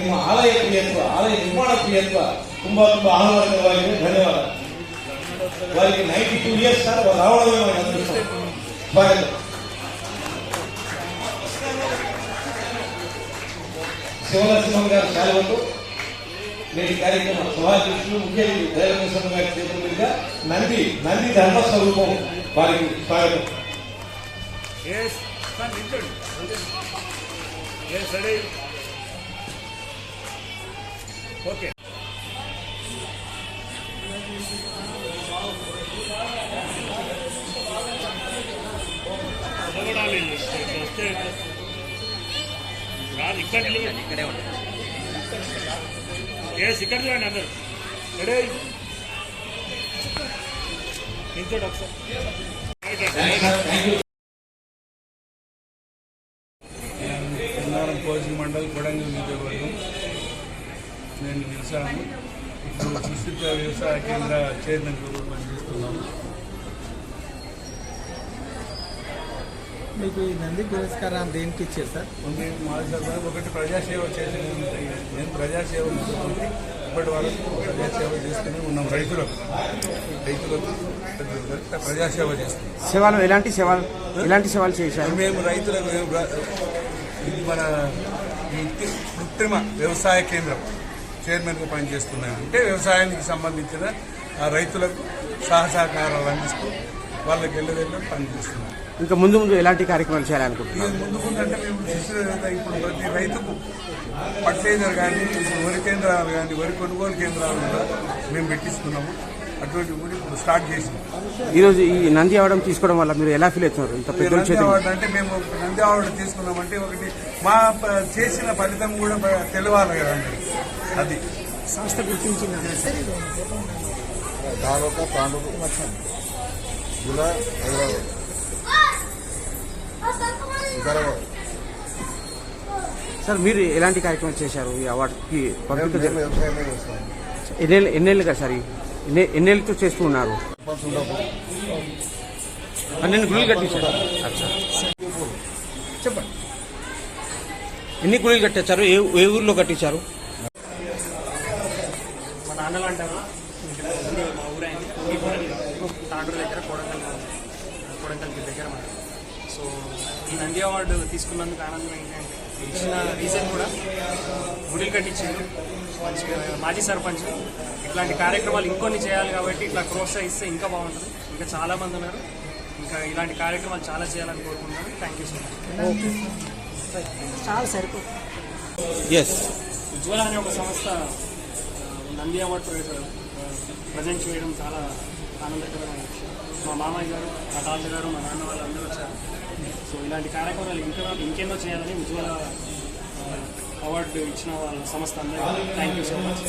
ನಿಮ್ಮ ಆಲಯ ಪ್ರಿಯತ್ವ, ಆಲಯ ನಿರ್ಮಾಣ ಪ್ರಿಯತ್ವ ತುಂಬಾ ತುಂಬಾ ಆಹ್ಲಾದಕರವಾಗಿದೆ. ಧನ್ಯವಾದ. వారికి 92 ఇయర్స్ సార్ రావడమే మనకు అదృష్టం. స్వాగతం. శివనరసింహం గారు శాలువతో నేటి కార్యక్రమం సభాధ్యక్షులు ముఖ్య దైవనరసింహ గారి చేతుల మీదుగా నంది ధర్మస్వరూపం వారికి స్వాగతం. ఓకే. ఇక్కడే ఉంటాయి. ఇక్కడ చూడండి అందరు రెడీ ఇంకోటి ఒకసారి. పోలీసు మండల్ కొడంగల్ నియోజకవర్గం. నేను గెలిచాను. ఇప్పుడు సుస్థిత వ్యవసాయ కేంద్ర చైర్మన్ పనిచేస్తున్నాను. మీకు ఈ నంది పురస్కారాన్ని దేనికి ఇచ్చారు సార్? ఒకటి ప్రజాసేవ చేసేది. నేను ప్రజాసేవ ఇప్పటి వరకు ప్రజాసేవ చేస్తూనే ఉన్నాం. రైతులకు ప్రజాసేవ చేస్తున్నాం. సేవలు ఎలాంటి సేవలు చేశారు? మేము రైతులకు ఇది మన కృత్రిమ వ్యవసాయ కేంద్రం చైర్మన్గా పనిచేస్తున్నాం. అంటే వ్యవసాయానికి సంబంధించిన రైతులకు సహకారాలు అందిస్తూ వాళ్ళకి వెళ్ళేదెళ్ళి పనిచేస్తున్నాం. ఇంకా ముందు ఎలాంటి కార్యక్రమాలు చేయాలనుకుంటున్నాం? అంటే మేము ఇప్పుడు ప్రతి రైతుకు ఫర్టిలైజర్ కానీ, వరి కేంద్రాలు కానీ, వరి కొనుగోలు కేంద్రాలు కూడా మేము పెట్టిస్తున్నాము. అటువంటి కూడా ఇప్పుడు స్టార్ట్ చేసినాం. ఈరోజు ఈ నంది అవార్డు తీసుకోవడం వల్ల మీరు ఎలా ఫీల్ అవుతున్నారు? నంది అవార్డు అంటే మేము నంది అవార్డు తీసుకున్నామంటే ఒకటి మా చేసిన ఫలితం కూడా తెలవాలి కదండి. అది సంస్థ గుర్తించిన సార్, మీరు ఎలాంటి కార్యక్రమం చేశారు ఈ అవార్డుకి? ఎన్నేళ్ళుగా సార్ ఎన్నేళ్ళతో చేస్తూ ఉన్నారు? నేను గుళ్ళు కట్టించారు. చెప్పండి, ఎన్ని గుళ్ళు కట్టించారు? ఏ ఊర్లో కట్టించారు? మా నాన్నలు అంటారు. మా ఊరైంది తాండూరు దగ్గర కొడంగల్కి దగ్గర మాట. సో ఈ నంది అవార్డు తీసుకున్నందుకు ఆనందం ఏంటంటే ఇచ్చిన రీజన్ కూడా గుడిలు కట్టించారు, మంచిగా మాజీ సర్పంచ్. ఇట్లాంటి కార్యక్రమాలు ఇంకొన్ని చేయాలి కాబట్టి ఇట్లా ప్రోత్సహిస్తే ఇంకా బాగుంటుంది. ఇంకా చాలా మంది ఉన్నారు, ఇంకా ఇలాంటి కార్యక్రమాలు చాలా చేయాలని కోరుకుంటున్నాను. Thank you so much. చాలా సరిపోతుంది. ఉజ్వల అనే ఒక సంస్థ నంది అవార్డు ప్రజెంట్ చేయడం చాలా ఆనందకరమైన విషయం. మా మామయ్య గారు, మా తాత గారు, మా నాన్న వాళ్ళు అందరూ వచ్చారు. సో ఇలాంటి కార్యక్రమాలు ఇంకెన్నో చేయాలని ఉజ్వల అవార్డు ఇచ్చిన వాళ్ళ సంస్థ అందరికీ థ్యాంక్ యూ సో మచ్.